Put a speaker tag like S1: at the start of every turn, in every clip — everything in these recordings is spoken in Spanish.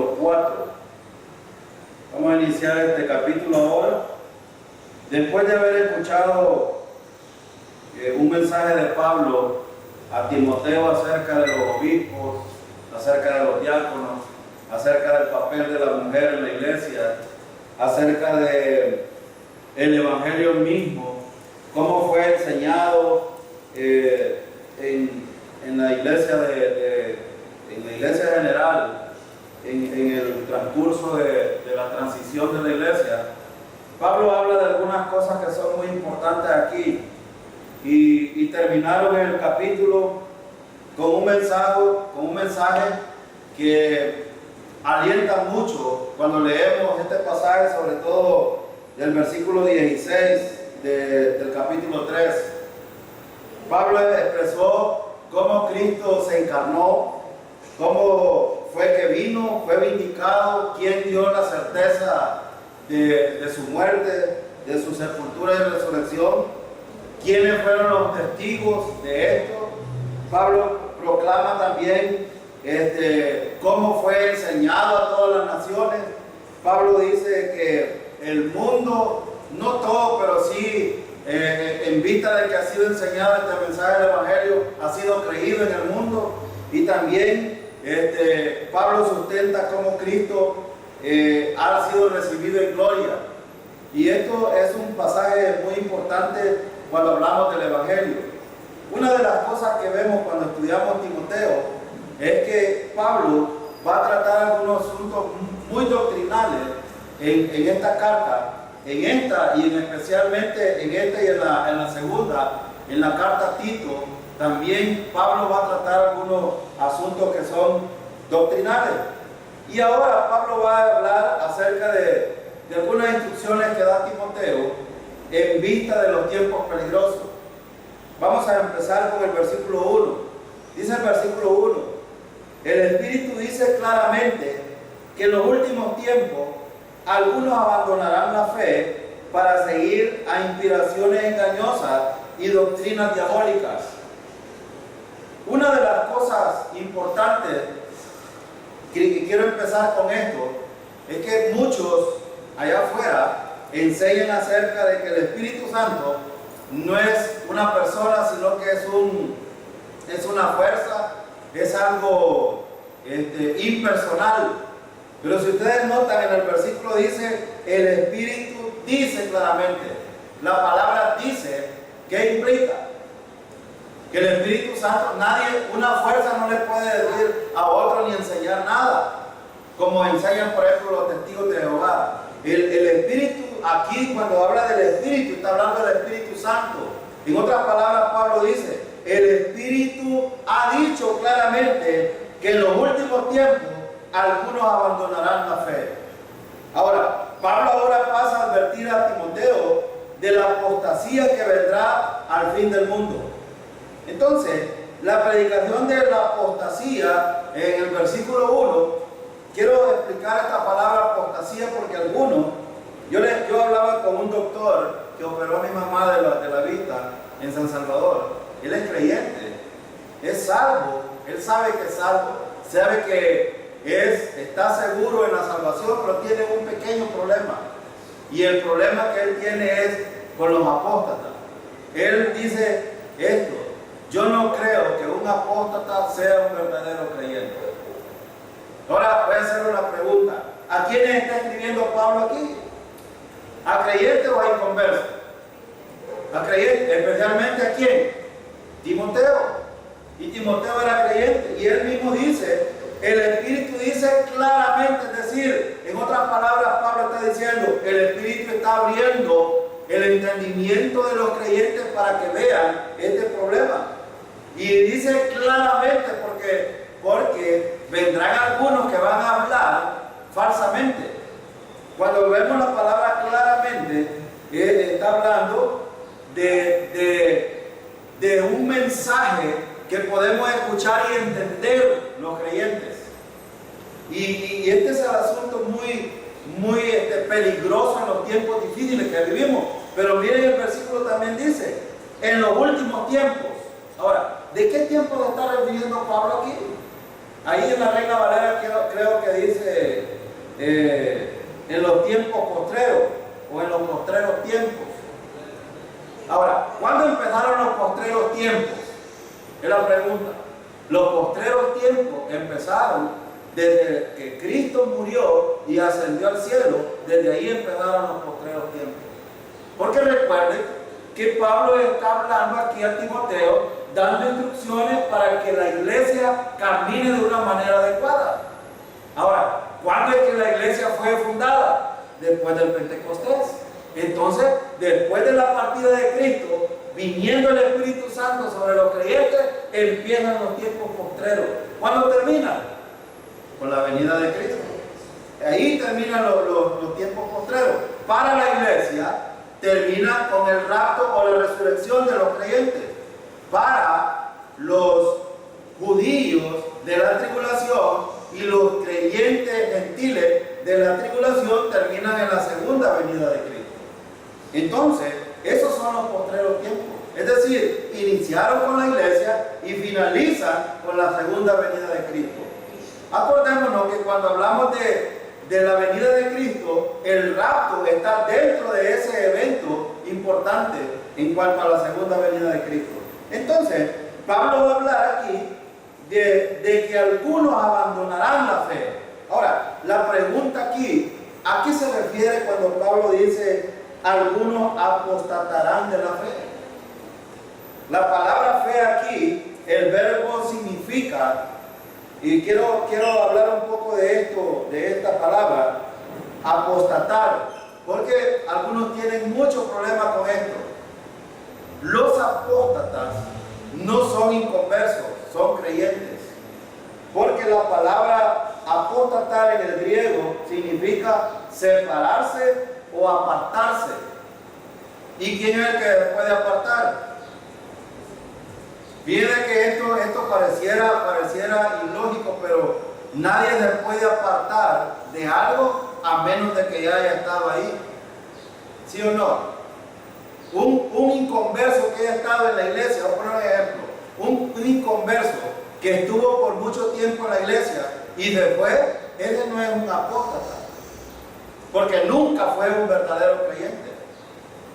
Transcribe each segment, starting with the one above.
S1: capítulo 4. Vamos a iniciar este capítulo ahora. Después de haber escuchado un mensaje de Pablo a Timoteo acerca de los obispos, acerca de los diáconos, acerca del papel de la mujer en la iglesia, acerca de el evangelio mismo, cómo fue enseñado en la iglesia en la iglesia general, en el transcurso de la transición de la iglesia. Pablo habla de algunas cosas que son muy importantes aquí y terminaron el capítulo con un mensaje que alienta mucho cuando leemos este pasaje, sobre todo del versículo 16 del capítulo 3. Pablo expresó cómo Cristo se encarnó, cómo fue que vino, fue vindicado, quién dio la certeza de su muerte, de su sepultura y resurrección, quiénes fueron los testigos de esto. Pablo proclama también cómo fue enseñado a todas las naciones. Pablo dice que el mundo, no todo, pero sí en vista de que ha sido enseñado este mensaje del Evangelio, ha sido creído en el mundo. Y también Pablo sustenta cómo Cristo ha sido recibido en gloria. Y esto es un pasaje muy importante cuando hablamos del Evangelio. Una de las cosas que vemos cuando estudiamos Timoteo es que Pablo va a tratar algunos asuntos muy doctrinales en esta carta, en esta y especialmente en esta y en la segunda, en la carta a Tito. También Pablo va a tratar algunos asuntos que son doctrinales. Y ahora Pablo va a hablar acerca de algunas instrucciones que da Timoteo en vista de los tiempos peligrosos. Vamos a empezar con el versículo 1. Dice el versículo 1: el Espíritu dice claramente que en los últimos tiempos algunos abandonarán la fe para seguir a inspiraciones engañosas y doctrinas diabólicas. Una de las cosas importantes que quiero empezar con esto es que muchos allá afuera enseñan acerca de que el Espíritu Santo no es una persona, sino que es una fuerza, es algo impersonal. Pero si ustedes notan, en el versículo dice, el Espíritu dice claramente. La palabra dice, ¿qué implica? Que el Espíritu Santo, una fuerza no le puede decir a otro ni enseñar nada, como enseñan por ejemplo los testigos de Jehová. El Espíritu, aquí cuando habla del Espíritu, está hablando del Espíritu Santo. En otras palabras, Pablo dice, el Espíritu ha dicho claramente que en los últimos tiempos algunos abandonarán la fe. Ahora, Pablo ahora pasa a advertir a Timoteo de la apostasía que vendrá al fin del mundo. Entonces, la predicación de la apostasía en el versículo 1, quiero explicar esta palabra apostasía porque algunos, yo hablaba con un doctor que operó a mi mamá de la vista en San Salvador. Él es creyente, es salvo, él sabe que es salvo, sabe que está seguro en la salvación, pero tiene un pequeño problema. Y el problema que él tiene es con los apóstatas. Él dice esto: yo no creo que un apóstata sea un verdadero creyente. Ahora voy a hacer una pregunta: ¿a quiénes está escribiendo Pablo aquí? ¿A creyentes o a inconversos? A creyentes, especialmente ¿a quién? Timoteo. Y Timoteo era creyente, y él mismo dice, el Espíritu dice claramente, es decir, en otras palabras, Pablo está diciendo, el Espíritu está abriendo el entendimiento de los creyentes para que vean este problema. Y dice claramente porque vendrán algunos que van a hablar falsamente. Cuando vemos la palabra claramente, está hablando de un mensaje que podemos escuchar y entender los creyentes. Y este es el asunto muy peligroso en los tiempos difíciles que vivimos. Pero miren, el versículo también dice, en los últimos tiempos. Ahora, ¿de qué tiempo se está refiriendo Pablo aquí? Ahí en la Reina Valera creo que dice en los tiempos postreros o en los postreros tiempos. Ahora, ¿cuándo empezaron los postreros tiempos? Es la pregunta. Los postreros tiempos empezaron desde que Cristo murió y ascendió al cielo. Desde ahí empezaron los postreros tiempos. Porque recuerden que Pablo está hablando aquí a Timoteo, dando instrucciones para que la iglesia camine de una manera adecuada. Ahora, ¿cuándo es que la iglesia fue fundada? Después del Pentecostés. Entonces, después de la partida de Cristo, viniendo el Espíritu Santo sobre los creyentes, empiezan los tiempos postreros. ¿Cuándo terminan? Con la venida de Cristo. Ahí terminan los tiempos postreros. Para la iglesia, termina con el rapto o la resurrección de los creyentes. Para los judíos de la tribulación y los creyentes gentiles de la tribulación terminan en la segunda venida de Cristo. Entonces, esos son los postreros tiempos. Es decir, iniciaron con la iglesia y finalizan con la segunda venida de Cristo. Acordémonos que cuando hablamos de la venida de Cristo, el rapto está dentro de ese evento importante en cuanto a la segunda venida de Cristo. Entonces, Pablo va a hablar aquí de que algunos abandonarán la fe. Ahora, la pregunta aquí, ¿a qué se refiere cuando Pablo dice algunos apostatarán de la fe? La palabra fe aquí, el verbo significa, y quiero hablar un poco de esto, de esta palabra, apostatar, porque algunos tienen muchos problemas con esto. Los apóstatas no son inconversos, son creyentes, porque la palabra apostatar en el griego significa separarse o apartarse. ¿Y quién es el que puede apartar? Viene que esto pareciera ilógico, pero nadie se puede apartar de algo a menos de que ya haya estado ahí. ¿Sí o no? Un inconverso que haya estado en la iglesia, voy a poner un ejemplo, un inconverso que estuvo por mucho tiempo en la iglesia y después, ese no es un apóstata, porque nunca fue un verdadero creyente.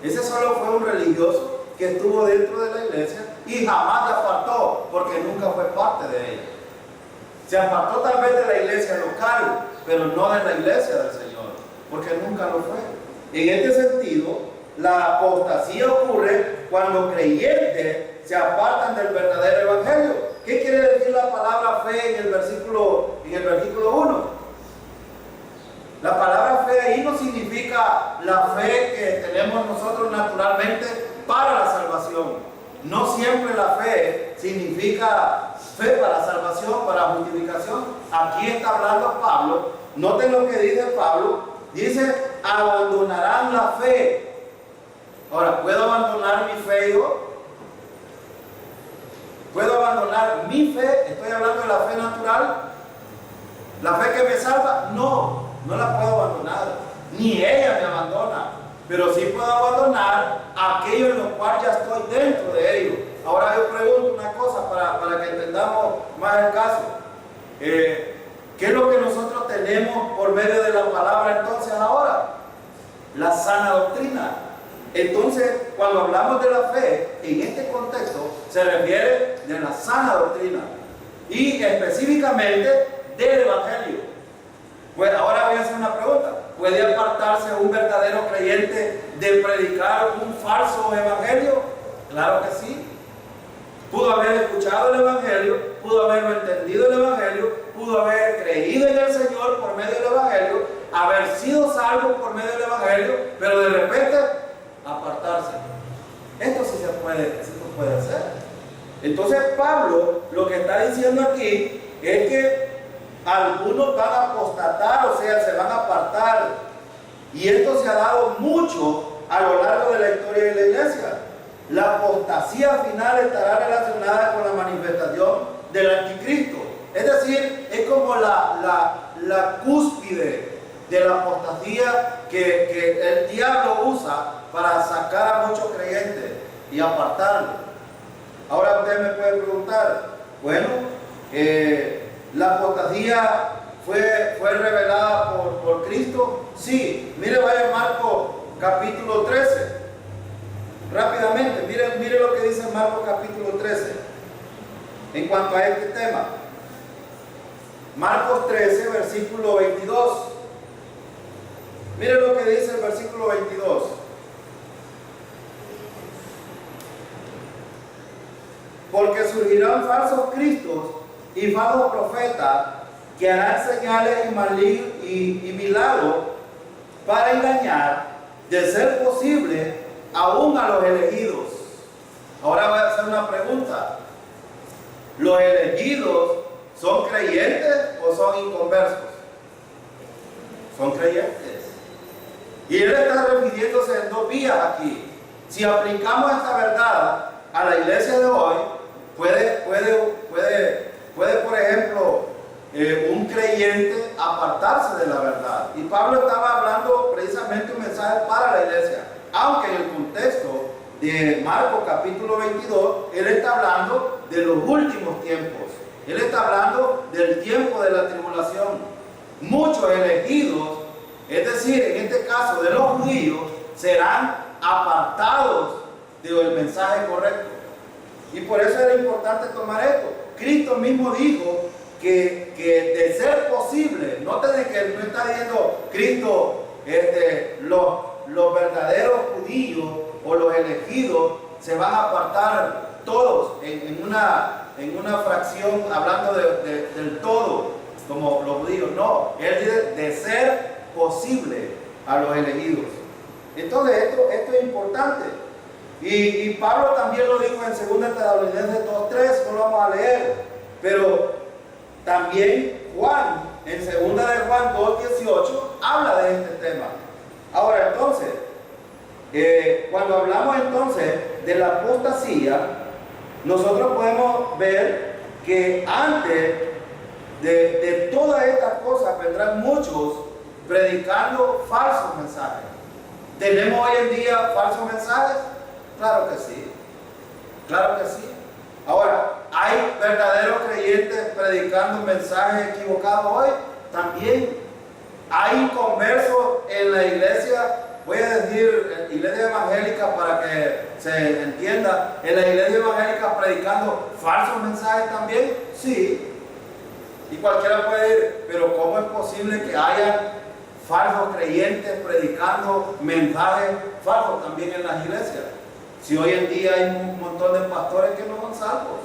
S1: Ese solo fue un religioso que estuvo dentro de la iglesia y jamás se apartó, porque nunca fue parte de ella. Se apartó tal vez de la iglesia local, pero no de la iglesia del Señor, porque nunca lo fue. En este sentido, la apostasía ocurre cuando creyentes se apartan del verdadero evangelio. ¿Qué quiere decir la palabra fe en el versículo 1? La palabra fe ahí no significa la fe que tenemos nosotros naturalmente para la salvación. No siempre la fe significa fe para salvación, para justificación. Aquí está hablando Pablo. Noten lo que dice Pablo. Dice, abandonarán la fe. Ahora, ¿puedo abandonar mi fe yo? ¿Puedo abandonar mi fe? Estoy hablando de la fe natural. ¿La fe que me salva? No la puedo abandonar. Ni ella me abandona. Pero sí puedo abandonar aquello en lo cual ya estoy dentro de ello. Ahora yo pregunto una cosa para que entendamos más el caso. ¿Qué es lo que nosotros tenemos por medio de la palabra entonces ahora? La sana doctrina. Entonces, cuando hablamos de la fe, en este contexto, se refiere de la sana doctrina. Y específicamente del Evangelio. Pues ahora voy a hacer una pregunta. ¿Puede apartarse un verdadero creyente de predicar un falso evangelio? Claro que sí. Pudo haber escuchado el evangelio, pudo haberlo entendido el evangelio, pudo haber creído en el Señor por medio del evangelio, haber sido salvo por medio del evangelio, pero de repente apartarse. Esto sí se puede hacer. Entonces Pablo lo que está diciendo aquí es que algunos van a apostatar, o sea, se van a apartar. Y esto se ha dado mucho a lo largo de la historia de la iglesia. La apostasía final estará relacionada con la manifestación del anticristo. Es decir, es como la cúspide de la apostasía que el diablo usa para sacar a muchos creyentes y apartarlos. Ahora ustedes me pueden preguntar, bueno, la apostasía fue revelada por Cristo? Sí. Mire, vaya Marcos capítulo 13. Rápidamente, mire lo que dice Marcos capítulo 13 en cuanto a este tema. Marcos 13, versículo 22. Mire lo que dice el versículo 22. Porque surgirán falsos cristos y falsos profetas que harán señales y milagros para engañar, de ser posible, aún a los elegidos. Ahora voy a hacer una pregunta. ¿Los elegidos son creyentes o son inconversos? Son creyentes. Y él está refiriéndose en dos vías aquí. Si aplicamos esta verdad a la iglesia de hoy, puede por ejemplo, un creyente apartarse de la verdad. Y Pablo estaba hablando precisamente un mensaje para la iglesia. Aunque en el contexto de Marcos capítulo 22, él está hablando de los últimos tiempos. Él está hablando del tiempo de la tribulación. Muchos elegidos, es decir, en este caso de los judíos, serán apartados del mensaje correcto. Y por eso era importante tomar esto. Cristo mismo dijo que de ser posible, noten que no está diciendo Cristo, los verdaderos judíos o los elegidos se van a apartar todos en una fracción, hablando del todo, como los judíos. No, él dice de ser posible a los elegidos. Entonces esto es importante. Y Pablo también lo dijo en 2 Tesalonicenses 2:3, no lo vamos a leer, pero también Juan, en 2 de Juan 2:18, habla de este tema. Ahora entonces, cuando hablamos entonces de la apostasía, nosotros podemos ver que antes de todas estas cosas vendrán muchos predicando falsos mensajes. ¿Tenemos hoy en día falsos mensajes? Claro que sí, claro que sí. Ahora, ¿hay verdaderos creyentes predicando mensajes equivocados hoy? También. ¿Hay inconversos en la iglesia? Voy a decir iglesia evangélica para que se entienda. ¿En la iglesia evangélica predicando falsos mensajes también? Sí. Y cualquiera puede ir, pero ¿cómo es posible que haya falsos creyentes predicando mensajes falsos también en las iglesias? Si hoy en día hay un montón de pastores que no son salvos.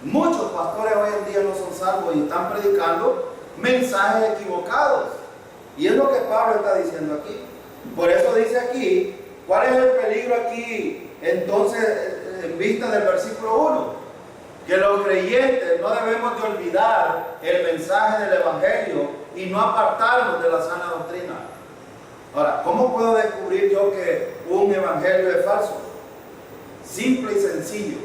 S1: Muchos pastores hoy en día no son salvos y están predicando mensajes equivocados. Y es lo que Pablo está diciendo aquí. Por eso dice aquí, ¿cuál es el peligro aquí? Entonces, en vista del versículo 1, que los creyentes no debemos de olvidar el mensaje del evangelio y no apartarnos de la sana doctrina. Ahora, ¿cómo puedo descubrir yo que un evangelio es falso? Simple y sencillo.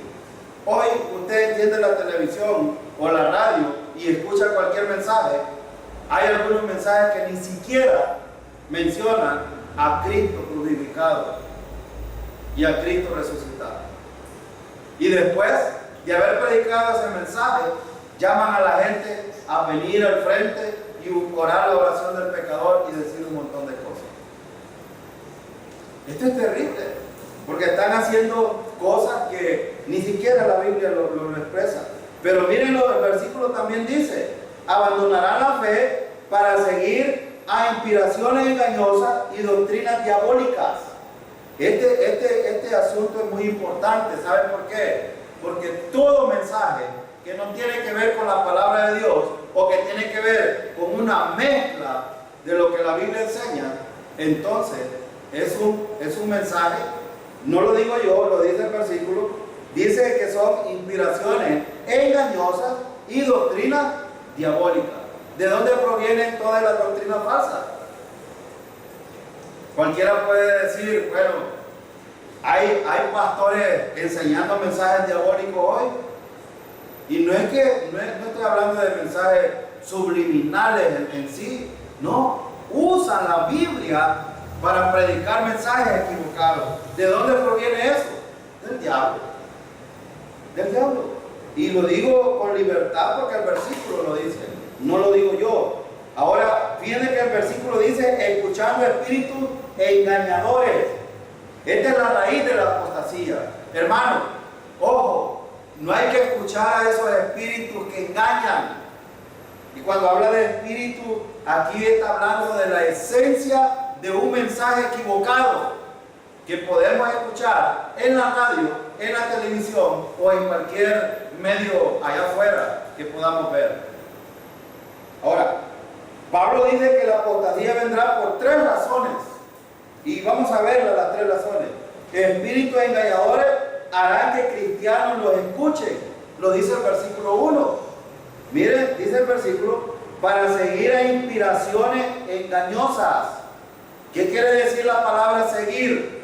S1: Hoy usted enciende la televisión o la radio y escucha cualquier mensaje. Hay algunos mensajes que ni siquiera mencionan a Cristo crucificado y a Cristo resucitado. Y después de haber predicado ese mensaje, llaman a la gente a venir al frente y orar la oración del pecador y decir un montón de cosas. Esto es terrible, porque están haciendo cosas que ni siquiera la Biblia lo expresa. Pero mírenlo, el versículo también dice, abandonarán la fe para seguir a inspiraciones engañosas y doctrinas diabólicas. Este asunto es muy importante. ¿Saben por qué? Porque todo mensaje que no tiene que ver con la palabra de Dios o que tiene que ver con una mezcla de lo que la Biblia enseña, entonces es un mensaje, no lo digo yo, lo dice el versículo, dice que son inspiraciones engañosas y doctrinas diabólicas. ¿De dónde provienen todas las doctrinas falsas? Cualquiera puede decir, bueno, hay pastores enseñando mensajes diabólicos hoy. Y no estoy hablando de mensajes subliminales en sí, no, usan la Biblia para predicar mensajes equivocados. ¿De dónde proviene eso? Del diablo. Del diablo. Y lo digo con libertad porque el versículo lo dice, no lo digo yo. Ahora, fíjense que el escuchando espíritus engañadores. Esta es la raíz de la apostasía. Hermano, ojo, no hay que escuchar a esos espíritus que engañan. Y cuando habla de espíritu, aquí está hablando de la esencia de un mensaje equivocado que podemos escuchar en la radio, en la televisión o en cualquier medio allá afuera que podamos ver. Ahora, Pablo dice que la apostasía vendrá por 3 razones. Y vamos a ver las 3 razones. Espíritus engañadores harán que cristianos los escuchen. Lo dice el versículo 1. Miren, dice el versículo, para seguir a inspiraciones engañosas. ¿Qué quiere decir la palabra seguir?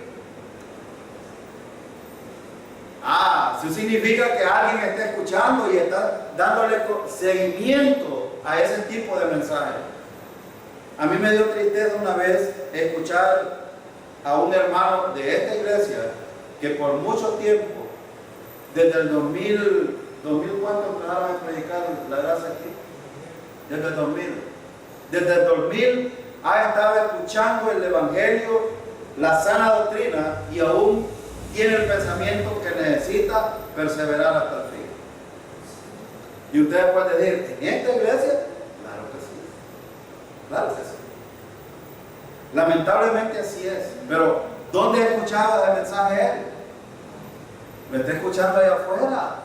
S1: Eso significa que alguien está escuchando y está dándole seguimiento a ese tipo de mensaje. A mí me dio tristeza una vez escuchar a un hermano de esta iglesia que por mucho tiempo, desde el 2000 ¿cuánto empezaron a predicar la gracia aquí? Desde el 2000. Desde el 2000 ha estado escuchando el evangelio, la sana doctrina, y aún tiene el pensamiento que necesita perseverar hasta el fin. Y ustedes pueden decir, ¿en esta iglesia? Claro que sí. Claro que sí. Lamentablemente así es. Pero, ¿dónde ha escuchado el mensaje él? Lo está escuchando allá afuera.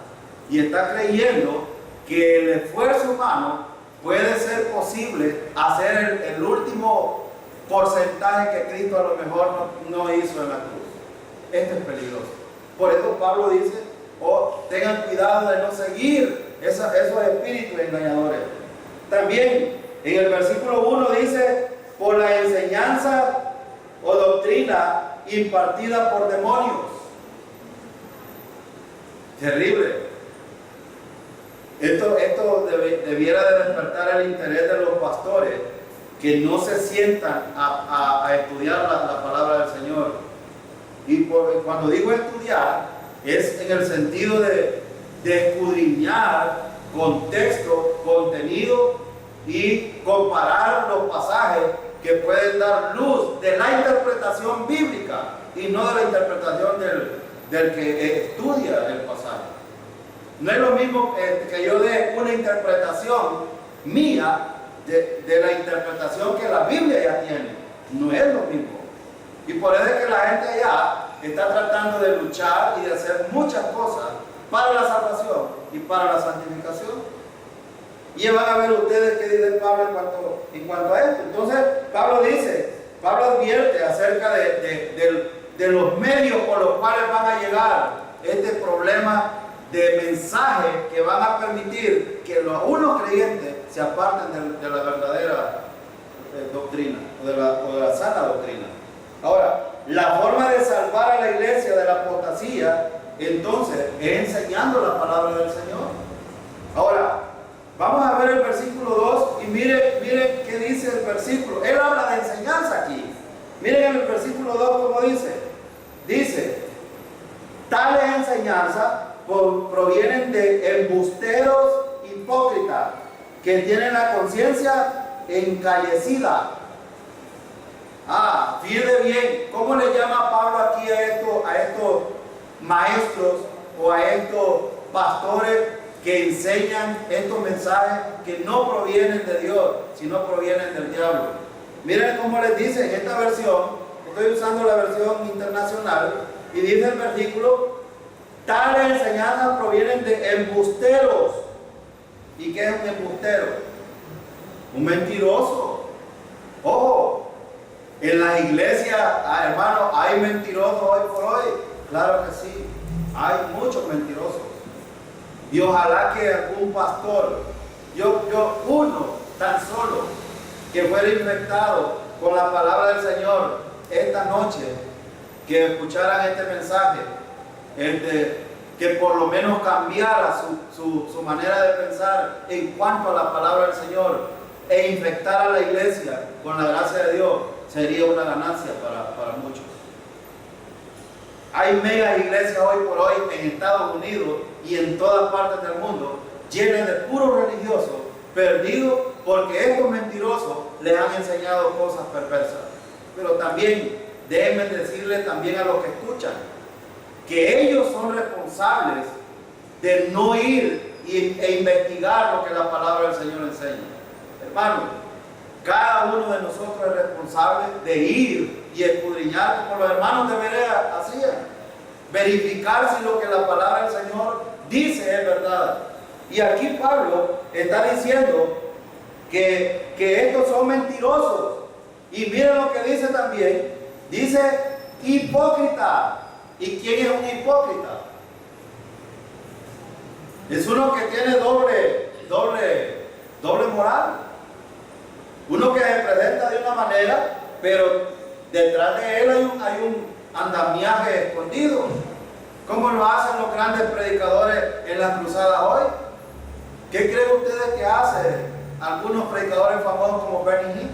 S1: Y está creyendo que el esfuerzo humano puede ser posible hacer el último porcentaje que Cristo a lo mejor no hizo en la cruz. Esto es peligroso. Por eso Pablo dice, tengan cuidado de no seguir esos espíritus engañadores. También en el versículo 1 dice, por la enseñanza o doctrina impartida por demonios. Terrible. Esto debiera de despertar el interés de los pastores que no se sientan a estudiar la palabra del Señor. Y cuando digo estudiar, es en el sentido de escudriñar contexto, contenido y comparar los pasajes que pueden dar luz de la interpretación bíblica y no de la interpretación del que estudia el pasaje. No es lo mismo que yo dé una interpretación mía de la interpretación que la Biblia ya tiene. No es lo mismo. Y por eso es que la gente allá está tratando de luchar y de hacer muchas cosas para la salvación y para la santificación. Y van a ver ustedes qué dice Pablo en cuanto a esto. Entonces, Pablo advierte acerca de los medios por los cuales van a llegar este problema de mensajes que van a permitir que los unos creyentes se aparten de la verdadera doctrina o de la sana doctrina. Ahora, la forma de salvar a la iglesia de la apostasía, entonces, es enseñando la palabra del Señor. Ahora, vamos a ver el versículo 2 y miren qué dice el versículo. Él habla de enseñanza aquí. Miren en el versículo 2 cómo dice. Dice, tales enseñanzas provienen de embusteros hipócritas que tienen la conciencia encallecida. Fíjate bien, ¿cómo le llama Pablo aquí a estos maestros o a estos pastores que enseñan estos mensajes que no provienen de Dios, sino provienen del diablo? Miren cómo les dice en esta versión, estoy usando la versión internacional, y dice el versículo, tales enseñanzas provienen de embusteros. ¿Y qué es un embustero? Un mentiroso. Ojo, en las iglesias, hermano, hay mentirosos hoy por hoy. Claro que sí, hay muchos mentirosos. Y ojalá que algún pastor, uno tan solo, que fuera infectado con la palabra del Señor esta noche, que escucharan este mensaje, que por lo menos cambiara su manera de pensar en cuanto a la palabra del Señor e infectar a la iglesia con la gracia de Dios, sería una ganancia para muchos. Hay mega iglesias hoy por hoy en Estados Unidos y en todas partes del mundo llenas de puros religiosos perdidos porque estos mentirosos les han enseñado cosas perversas. pero también déjenme decirle también a los que escuchan, que ellos son responsables de no ir e investigar lo que la palabra del Señor enseña. Hermano, cada uno de nosotros es responsable de ir y escudriñar como los hermanos de Berea hacían. Verificar si lo que la palabra del Señor dice es verdad. Y aquí Pablo está diciendo que estos son mentirosos. Y miren lo que dice también. Dice hipócrita. ¿Y quién es un hipócrita? Es uno que tiene doble moral. Uno que se presenta de una manera, pero detrás de él hay un andamiaje escondido. ¿Cómo lo hacen los grandes predicadores en las cruzadas hoy? ¿Qué creen ustedes que hacen algunos predicadores famosos como Benny Hinn?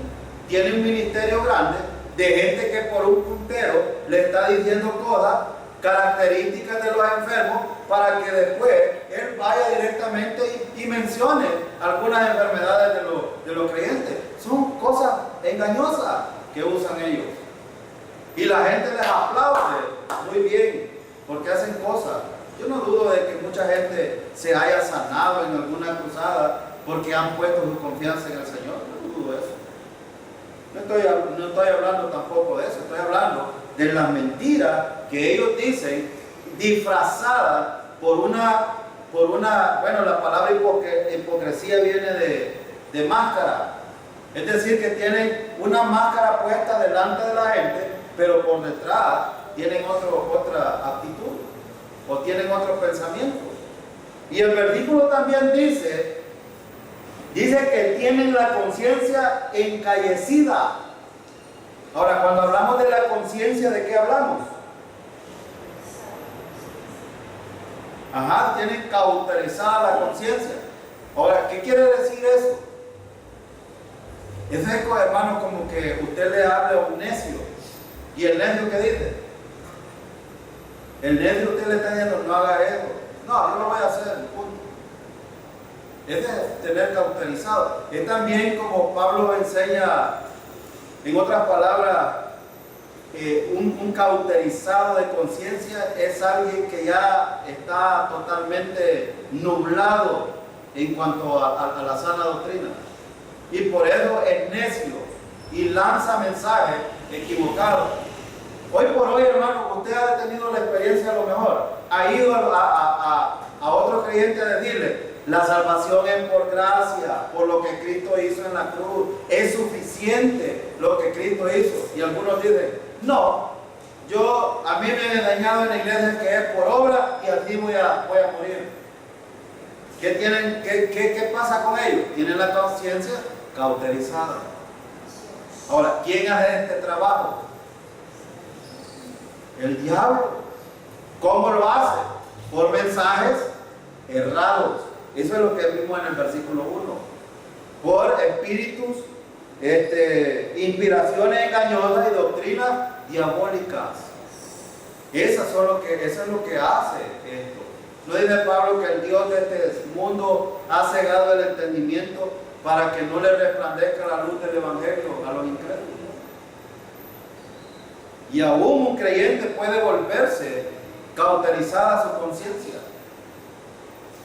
S1: Tienen un ministerio grande de gente que por un puntero le está diciendo cosas, características de los enfermos, para que después él vaya directamente y mencione algunas enfermedades de los creyentes. Son cosas engañosas que usan ellos. Y la gente les aplaude muy bien porque hacen cosas. Yo no dudo de que mucha gente se haya sanado en alguna cruzada porque han puesto su confianza en el Señor. No dudo eso. No estoy hablando tampoco de eso. Estoy hablando de las mentiras que ellos dicen disfrazadas por una, bueno, la palabra hipocresía viene de máscara. Es decir, que tienen una máscara puesta delante de la gente, pero por detrás tienen otra actitud o tienen otro pensamiento. Y el versículo también dice que tienen la conciencia encallecida. Ahora, cuando hablamos de la conciencia, ¿de qué hablamos? Tienen cauterizada la conciencia. Ahora, ¿qué quiere decir eso? Es eco, hermano, como que usted le hable a un necio. ¿Y el necio qué dice? El necio usted le está diciendo, no haga eso. No, yo lo voy a hacer, punto. Es de tener cauterizado. Es también como Pablo enseña, en otras palabras, un cauterizado de conciencia es alguien que ya está totalmente nublado en cuanto a la sana doctrina. Y por eso es necio y lanza mensajes equivocados. Hoy por hoy, hermano, usted ha tenido la experiencia a lo mejor. Ha ido a otro creyente a decirle, la salvación es por gracia, por lo que Cristo hizo en la cruz. Es suficiente lo que Cristo hizo. Y algunos dicen, no, a mí me han enseñado en la iglesia que es por obra y así voy a morir. ¿Qué pasa con ellos? Tienen la conciencia cauterizada. Ahora, ¿quién hace este trabajo? El diablo. ¿Cómo lo hace? Por mensajes errados. Eso es lo que vimos en el versículo 1. Por espíritus, inspiraciones engañosas y doctrinas diabólicas. Eso es lo que hace esto. ¿No dice Pablo que el Dios de este mundo ha cegado el entendimiento para que no le resplandezca la luz del Evangelio a los incrédulos? Y aún un creyente puede volverse cauterizada su conciencia.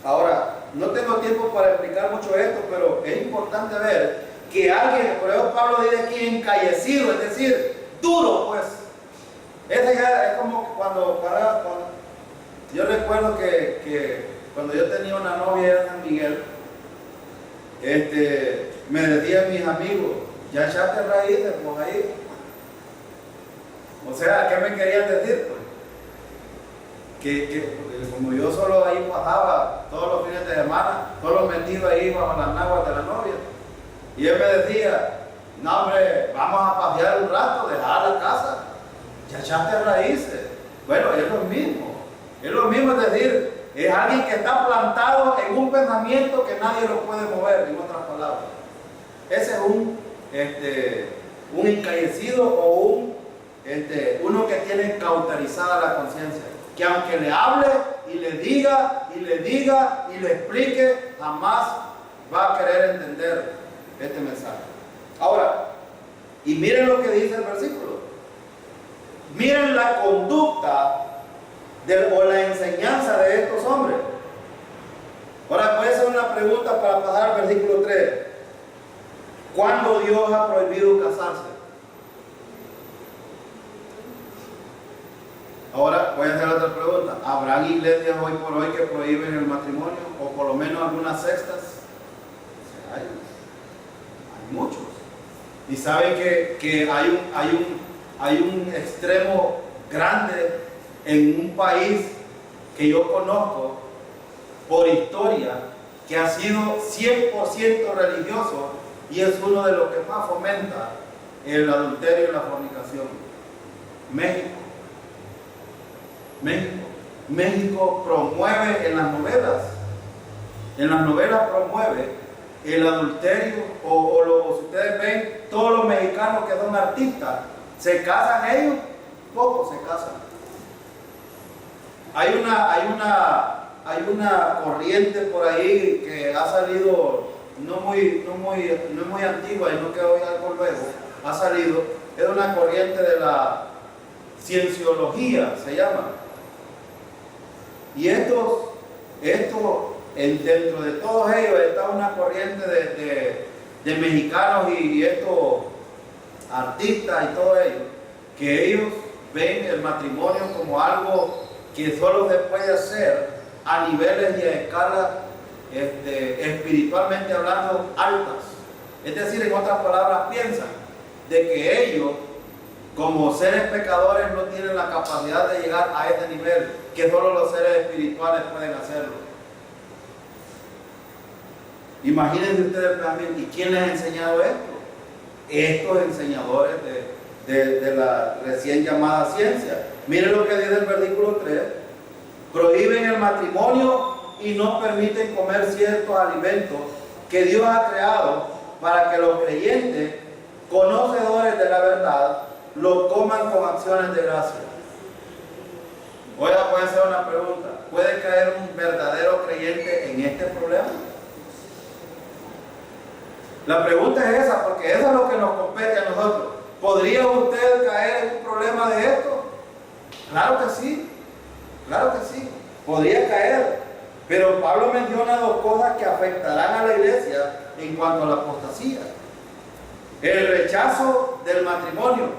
S1: Ahora, no tengo tiempo para explicar mucho esto, pero es importante ver que alguien, por eso Pablo dice aquí encallecido, es decir, duro, pues. Ese ya es como cuando yo recuerdo que cuando yo tenía una novia en San Miguel, me decían mis amigos, ya echaste raíces, pues ahí. O sea, ¿qué me querían decir? Pues? Que como yo solo ahí pasaba todos los fines de semana, solo metido ahí bajo las naguas de la novia. Y él me decía, no hombre, vamos a pasear un rato, dejar la casa, ya echaste raíces. Bueno, es lo mismo. Es lo mismo, es decir, es alguien que está plantado en un pensamiento que nadie lo puede mover, en otras palabras. Ese es un encallecido o uno que tiene cauterizada la conciencia, que aunque le hable y le diga y le explique, jamás va a querer entender este mensaje. Ahora, Y miren lo que dice el versículo. Miren la conducta o la enseñanza de estos hombres. Ahora puede ser una pregunta para pasar al versículo 3. ¿Cuándo Dios ha prohibido casarse? Ahora voy a hacer otra pregunta. ¿Habrán iglesias hoy por hoy que prohíben el matrimonio? O por lo menos algunas sectas. Hay muchos. Y saben que hay un extremo grande en un país que yo conozco por historia, que ha sido 100% religioso y es uno de los que más fomenta el adulterio y la fornicación. México. México promueve en las novelas promueve el adulterio, si ustedes ven, todos los mexicanos que son artistas, ¿se casan ellos? Pocos se casan. Hay una corriente por ahí que ha salido, no muy antigua y no quedó algo luego, ha salido, es una corriente de la cienciología, se llama. Y dentro de todos ellos está una corriente de mexicanos y estos artistas y todo ello, que ellos ven el matrimonio como algo que solo se puede hacer a niveles y a escalas espiritualmente hablando altas. Es decir, en otras palabras, piensan de que ellos, como seres pecadores, no tienen la capacidad de llegar a ese nivel, que solo los seres espirituales pueden hacerlo. Imagínense ustedes también, ¿y quién les ha enseñado esto? Estos enseñadores de la recién llamada ciencia. Miren lo que dice el versículo 3. Prohíben el matrimonio y no permiten comer ciertos alimentos que Dios ha creado para que los creyentes, conocedores de la verdad, lo coman con acciones de gracia. Voy a hacer una pregunta. ¿Puede caer un verdadero creyente en este problema? La pregunta es esa, porque eso es lo que nos compete a nosotros. ¿Podría usted caer en un problema de esto? Claro que sí, podría caer. Pero Pablo menciona dos cosas que afectarán a la iglesia en cuanto a la apostasía. El rechazo del matrimonio.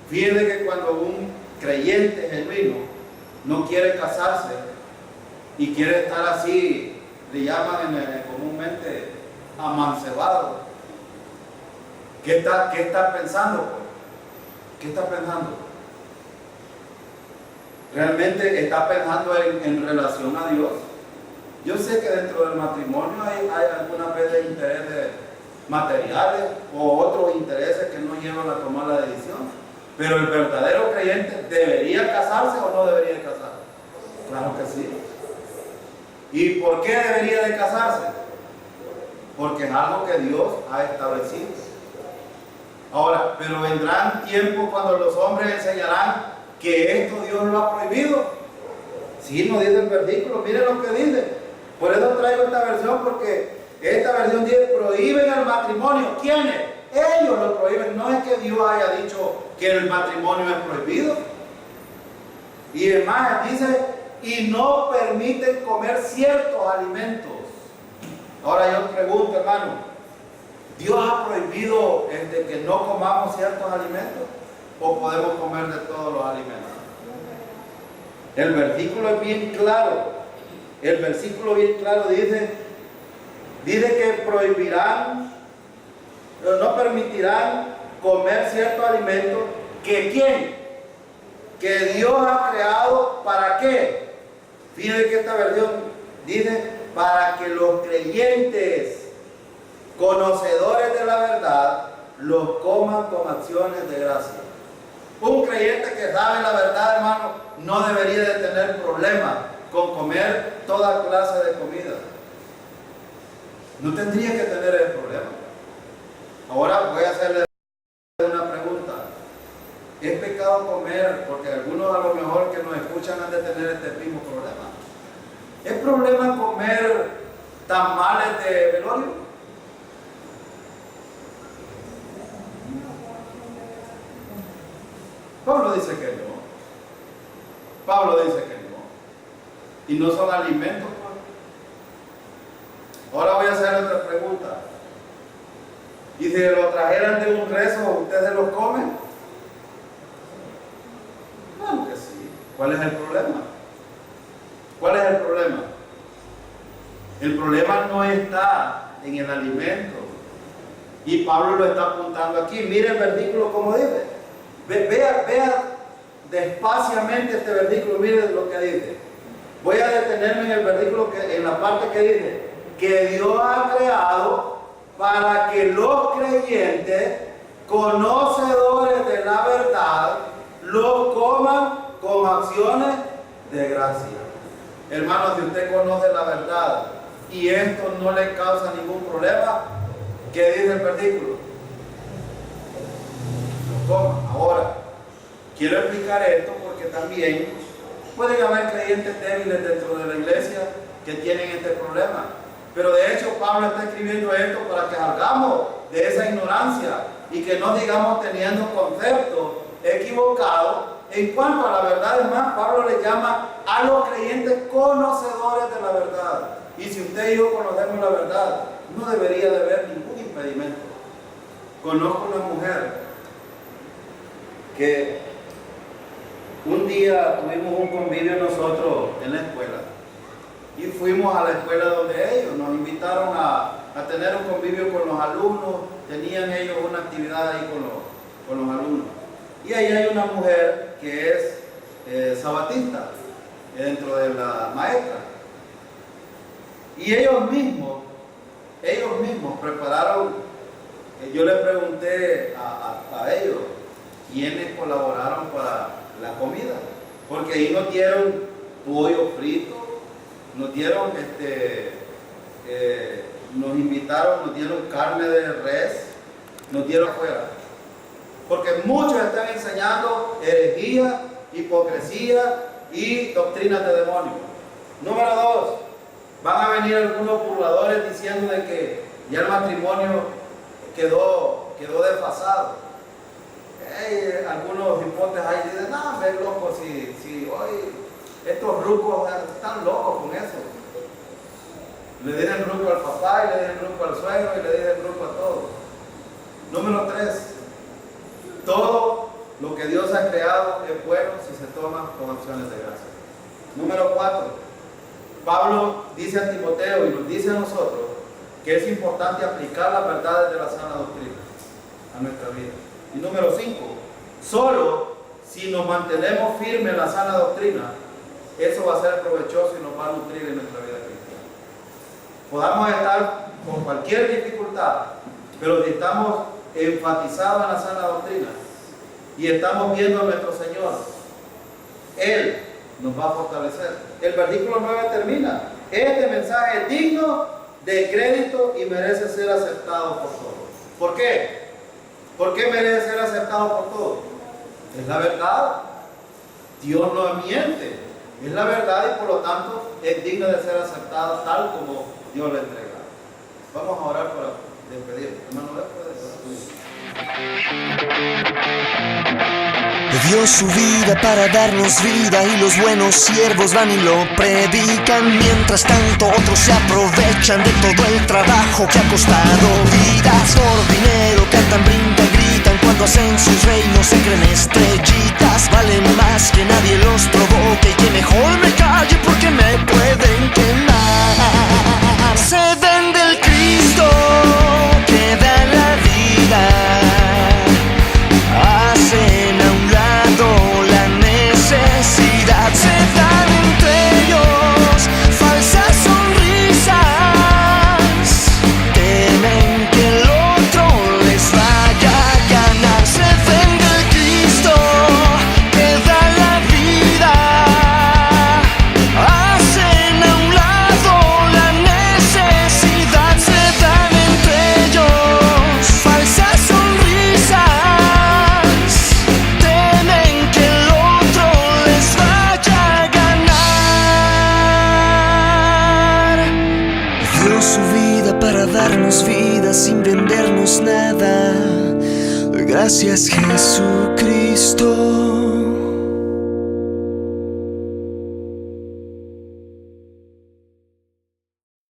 S1: Fíjense que cuando un creyente genuino no quiere casarse y quiere estar así, le llaman comúnmente amancebado. ¿Qué está pensando? ¿Qué está pensando? ¿Realmente está pensando en relación a Dios? Yo sé que dentro del matrimonio hay algunas veces intereses materiales o otros intereses que no llevan a tomar la decisión. Pero el verdadero creyente, ¿debería casarse o no debería de casarse? Claro que sí. ¿Y por qué debería de casarse? Porque es algo que Dios ha establecido. Ahora, pero vendrán tiempos cuando los hombres enseñarán que esto Dios lo ha prohibido. Sí, nos dice el versículo, miren lo que dice. Por eso traigo esta versión, porque esta versión dice, prohíben el matrimonio. ¿Quiénes? Ellos lo prohíben. No es que Dios haya dicho que el matrimonio es prohibido. Y además dice, y no permiten comer ciertos alimentos. Ahora yo pregunto, hermano, ¿Dios ha prohibido que no comamos ciertos alimentos? ¿O podemos comer de todos los alimentos? El versículo es bien claro. El versículo bien claro dice que prohibirán, no permitirán comer ciertos alimentos. ¿Que quién? Que Dios ha creado, ¿para qué? Fíjense que esta versión dice, para que los creyentes, conocedores de la verdad, los coman con acciones de gracia. Un creyente que sabe la verdad, hermano, no debería de tener problemas con comer toda clase de comida. No tendría que tener el problema. Ahora voy a hacerle una pregunta. ¿Es pecado comer? Porque algunos a lo mejor que nos escuchan han de tener este mismo problema. ¿Es problema comer tamales de velorio? Pablo dice que no. Pablo dice que no. Y no son alimentos. Ahora voy a hacer otra pregunta. ¿Y si lo trajeran de un rezo, ustedes los comen? Claro que sí. ¿Cuál es el problema? ¿Cuál es el problema? El problema no está en el alimento. Y Pablo lo está apuntando aquí. Mire el versículo como dice. Vea despaciamente este versículo. Mire lo que dice. Voy a detenerme en el versículo, en la parte que dice que Dios ha creado para que los creyentes, conocedores de la verdad, lo coman con acciones de gracia. Hermano, si usted conoce la verdad y esto no le causa ningún problema, ¿qué dice el versículo? Lo coma. Ahora, quiero explicar esto porque también pueden haber creyentes débiles dentro de la iglesia que tienen este problema. Pero de hecho Pablo está escribiendo esto para que salgamos de esa ignorancia y que no sigamos teniendo conceptos equivocados en cuanto a la verdad. Además, Pablo le llama a los creyentes conocedores de la verdad. Y si usted y yo conocemos la verdad, no debería de haber ningún impedimento. Conozco una mujer que un día tuvimos un convivio nosotros en la escuela y fuimos a la escuela donde ellos nos invitaron a tener un convivio con los alumnos. Tenían ellos una actividad ahí con los alumnos. Y ahí hay una mujer que es sabatista dentro de la maestra. Y ellos mismos prepararon. Yo les pregunté a ellos quiénes colaboraron para la comida, porque ahí nos dieron pollo frito, nos dieron nos invitaron, nos dieron carne de res, nos dieron afuera, porque muchos están enseñando herejía, hipocresía y doctrinas de demonios. Número 2, van a venir algunos burladores diciendo de que ya el matrimonio quedó desfasado. Algunos hipotes ahí dicen, no, ve loco, si hoy estos rucos están locos con eso. Le dicen ruco al papá, y le dicen ruco al suegro, y le dicen ruco a todos. Número 3, todo lo que Dios ha creado es bueno si se toma con acciones de gracia. Número 4, Pablo dice a Timoteo y nos dice a nosotros que es importante aplicar las verdades de la sana doctrina a nuestra vida. Y número 5, solo si nos mantenemos firmes en la sana doctrina, eso va a ser provechoso y nos va a nutrir en nuestra vida cristiana. Podamos estar con cualquier dificultad, pero si estamos enfatizados en la sana doctrina y estamos viendo a nuestro Señor, Él nos va a fortalecer. El versículo 9 termina: este mensaje es digno de crédito y merece ser aceptado por todos. ¿Por qué? ¿Por qué merece ser aceptado por todos? Es la verdad. Dios no miente. Es la verdad y por lo tanto es digno de ser aceptado tal como Dios le entrega. Vamos a orar para despedir. Hermano,
S2: dio su vida para darnos vida y los buenos siervos van y lo predican. Mientras tanto otros se aprovechan de todo el trabajo que ha costado vidas. Por dinero cantan, brincan, gritan, cuando hacen sus reinos se creen estrellitas. Valen más que nadie los provoque y que mejor me calle porque me pueden quemar. Se vende el Cristo que da la vida. Hacen a un lado la necesidad, se dan entre ellos falsas sonrisas, temen que el otro les vaya a ganar. Se vende el Cristo que da la vida, hacen a un lado la necesidad, se dan entre ellos falsas sonrisas. Para darnos vida sin vendernos nada. Gracias, Jesucristo.